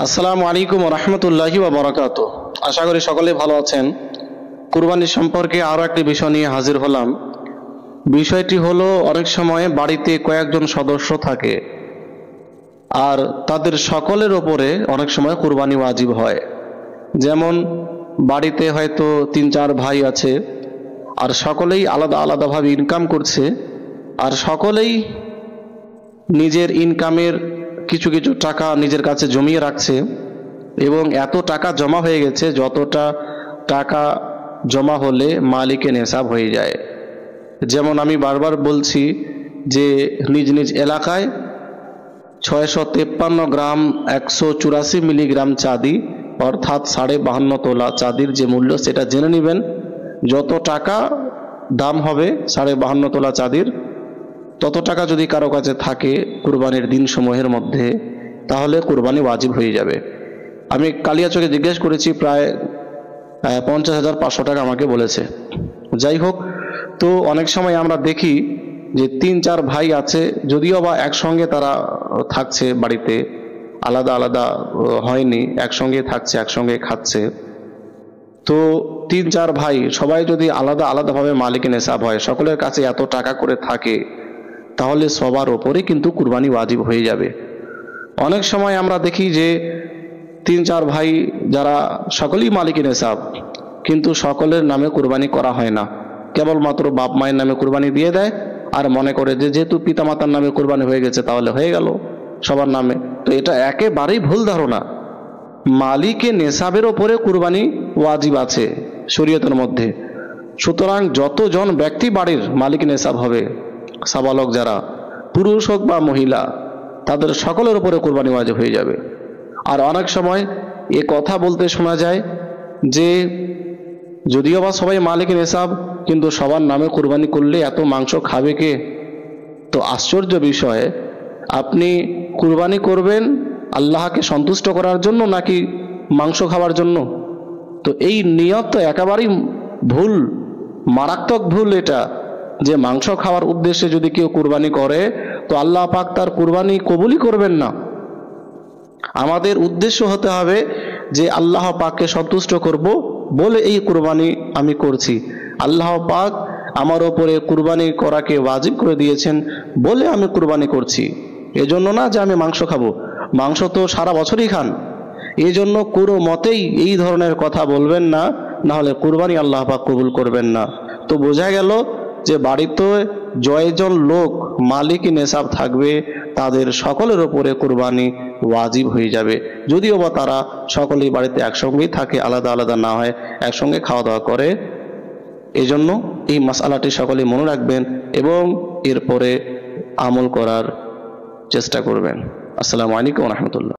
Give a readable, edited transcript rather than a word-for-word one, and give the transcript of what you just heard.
আসসালামু আলাইকুম ওয়া রাহমাতুল্লাহি ওয়া বারাকাতুহু। আশা করি সকলে ভালো আছেন। কুরবানি সম্পর্কে আরো একটি বিষয় নিয়ে হাজির হলাম। বিষয়টি হলো, অনেক সময় বাড়িতে কয়েকজন সদস্য থাকে আর তাদের সকলের ওপরে অনেক সময় কুরবানি ওয়াজিব হয়। যেমন বাড়িতে হয়তো ৩-৪ ভাই আছে আর সকলেই আলাদা আলাদাভাবে ইনকাম করছে আর সকলেই নিজের ইনকামের কিছু কিছু টাকা নিজের কাছে জমিয়ে রাখছে এবং এত টাকা জমা হয়ে গেছে যতটা টাকা জমা হলে মালিকে নেশাব হয়ে যায়। যেমন আমি বারবার বলছি যে নিজ নিজ এলাকায় 653 গ্রাম 184 মিলিগ্রাম চাঁদি অর্থাৎ 52.5 তোলা চাঁদির যে মূল্য সেটা জেনে নেবেন। যত টাকা দাম হবে 52.5 তোলা চাঁদির, তত টাকা যদি কারো কাছে থাকে কুরবানির দিন সমূহের মধ্যে, তাহলে কুরবানি ওয়াজিব হয়ে যাবে। আমি কালিয়াচকে জিজ্ঞেস করেছি, প্রায় 50,500 টাকা আমাকে বলেছে। যাই হোক, তো অনেক সময় আমরা দেখি যে 3-4 ভাই আছে, যদিও বা একসঙ্গে তারা থাকছে, বাড়িতে আলাদা আলাদা হয়নি, একসঙ্গে থাকছে, একসঙ্গে খাচ্ছে। তো 3-4 ভাই সবাই যদি আলাদা আলাদাভাবে মালিকে নেশাব হয়, সকলের কাছে এত টাকা করে থাকে, তাহলে সবার ওপরে কিন্তু কুরবানি ওয়াজিব হয়ে যাবে। অনেক সময় আমরা দেখি যে 3-4 ভাই যারা সকলেই মালিকে নেশাব, কিন্তু সকলের নামে কুরবানি করা হয় না, কেবলমাত্র বাপ মায়ের নামে কুরবানি দিয়ে দেয় আর মনে করে যে যেহেতু পিতামাতার নামে কুরবানি হয়ে গেছে তাহলে হয়ে গেল সবার নামে। তো এটা একেবারেই ভুল ধারণা। মালিকে নেশাবের ওপরে কুরবানি ওয়াজিব আছে শরীয়তের মধ্যে। সুতরাং যতজন ব্যক্তি বাড়ির মালিক নেশাব হবে, সাবালক যারা, পুরুষ হোক বা মহিলা, তাদের সকলের উপরে কুরবানি ওয়াজিব হয়ে যাবে। আর অনেক সময় এ কথা বলতে শোনা যায় যে যদিও বা সবাই মালিক নেশাব, কিন্তু সবার নামে কুরবানি করলে এত মাংস খাবে কে? তো আশ্চর্য বিষয়, আপনি কুরবানি করবেন আল্লাহকে সন্তুষ্ট করার জন্য নাকি মাংস খাওয়ার জন্য? তো এই নিয়ত তো একেবারেই ভুল, মারাত্মক ভুল এটা, যে মাংস খাওয়ার উদ্দেশ্যে যদি কেউ কুরবানি করে তো আল্লাহ পাক তার কুরবানি কবুলই করবেন না। আমাদের উদ্দেশ্য হতে হবে যে আল্লাহ পাককে সন্তুষ্ট করব বলে এই কুরবানি আমি করছি, আল্লাহ পাক আমার ওপরে কুরবানি করাকে ওয়াজিব করে দিয়েছেন বলে আমি কুরবানি করছি। এজন্য না যে আমি মাংস খাবো, মাংস তো সারা বছরই খান। এই জন্য কোনো মতেই এই ধরনের কথা বলবেন না, না হলে কুরবানি আল্লাহ পাক কবুল করবেন না। তো বোঝা গেল যে বাড়িতে জয়জন লোক মালিক নেশাব থাকবে, তাদের সকলের ওপরে কুরবানি ওয়াজিব হয়ে যাবে, যদিও বা তারা সকলেই বাড়িতে একসঙ্গেই থাকে, আলাদা আলাদা না হয়, একসঙ্গে খাওয়া দাওয়া করে। এই জন্য এই মাসআলাটি সকলেই মনে রাখবেন এবং এরপরে আমল করার চেষ্টা করবেন। আসসালামু আলাইকুম ওয়া রাহমাতুল্লাহ।